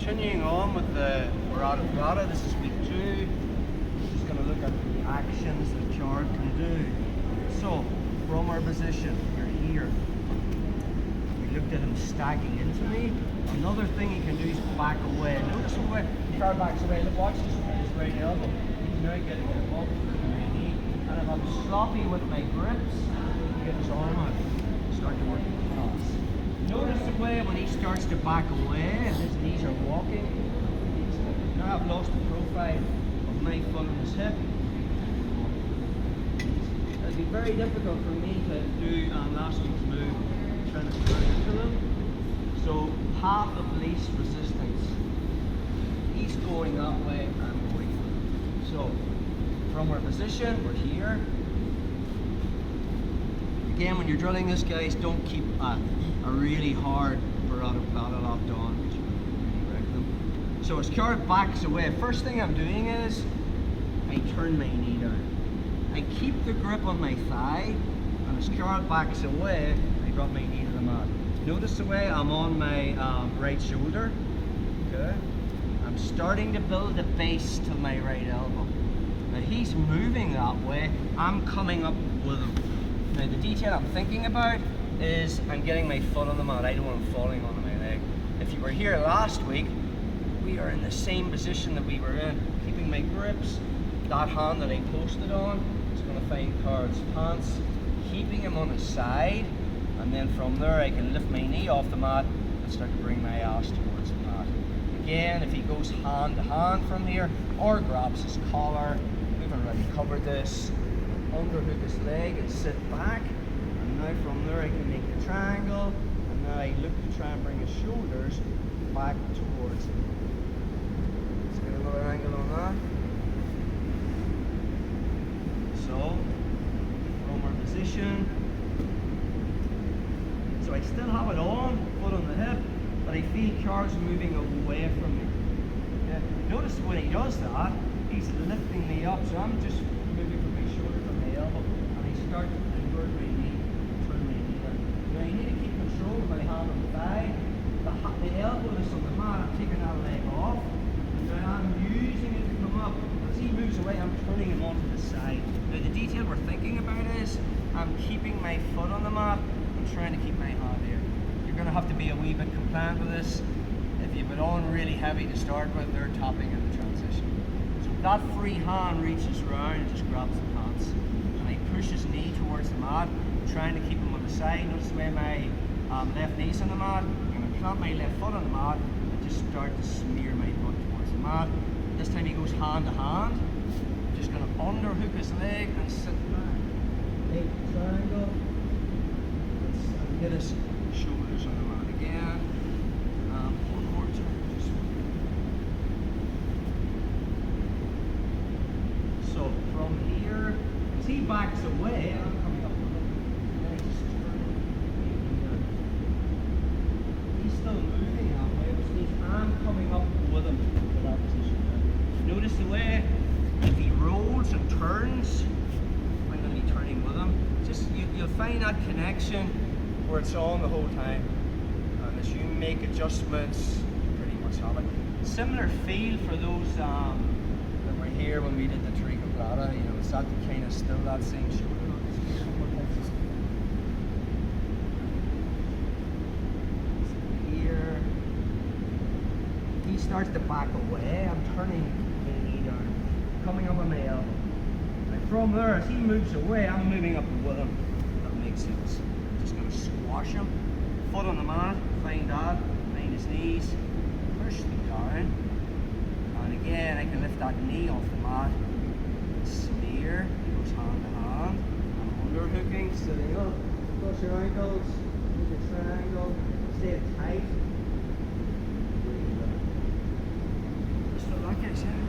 continuing on with the Baratoplata. This is week 2. Just going to look at the actions that Chard can do. So, from our position, you're here. We looked at him stacking into me. Another thing he can do is back away. Notice the way Chard backs away. Look, watch his right elbow. He's now getting it up with my knee. And if I'm sloppy with my grips, he get his arm out. Start to work the cross. Notice the way when he starts to back away and his knees are walking. Now I've lost the profile of my foot on his hip. It'd be very difficult for me to do last week's move, trying to turn into them. So path of least resistance. He's going that way, I'm going. So from our position, we're here. Again, when you're drilling this, guys, don't keep a really hard Baratoplata locked on, because you really wreck them. So as Chard backs away, first thing I'm doing is I turn my knee down. I keep the grip on my thigh, and as Chard backs away, I drop my knee to the mat. Notice the way I'm on my right shoulder. Okay. I'm starting to build a base to my right elbow. Now he's moving that way, I'm coming up with him. Now the detail I'm thinking about is I'm getting my foot on the mat. I don't want him falling onto my leg. If you were here last week, we are in the same position that we were in, keeping my grips. That hand that I posted on is going to find Chard's pants, keeping him on his side, and then from there I can lift my knee off the mat and start to bring my ass towards the mat. Again, if he goes hand to hand from here, or grabs his collar, we've already covered this, underhook his leg and sit back, and now from there I can make the triangle, and now I look to try and bring his shoulders back towards him. Let's get another angle on that. So, from our position, so I still have it on, foot on the hip, but I feel Chard's moving away from me. Okay? Notice when he does that, he's lifting me up, so I'm just moving from my shoulder to my elbow, and I start to invert my knee, turn my knee down. Now I need to keep control of my hand on the thigh. The elbow is on the mat, I'm taking that leg off, and now I'm using it to come up. As he moves away, I'm turning him onto the side. Now the detail we're thinking about is, I'm keeping my foot on the mat, I'm trying to keep my hand here. You're going to have to be a wee bit compliant with this. If you've been on really heavy to start with, they're topping in the transition. So that free hand reaches around and just grabs the pants. And I push his knee towards the mat, trying to keep him on the side. Notice the way my left knee's on the mat. I'm going to plant my left foot on the mat and just start to smear my butt towards the mat. This time he goes hand to hand. I'm just going to underhook his leg and sit back. Make the triangle. And get his shoulders on the mat again. One more time. So from here, as he backs away, I'm coming up with him. He's still moving that way, which means I'm coming up with him to that position. Notice the way if he rolls and turns, I'm going to be turning with him. Just you'll find that connection where it's on the whole time. And as you make adjustments, you pretty much have it. Similar feel for those that were here when we did the Baratoplata. You know, it's that kind of still that same shoulder. Here, he starts to back away. I'm turning my knee down, coming up on my elbow. And from there, as he moves away, I'm moving up with him. That makes sense. Just going to squash him. Foot on the mat, find that, find his knees, push them down. And again, I can lift that knee off the mat, smear, he goes hand to hand. I'm underhooking, sitting up, cross your ankles, make a triangle, stay tight. Just like that, guys, yeah.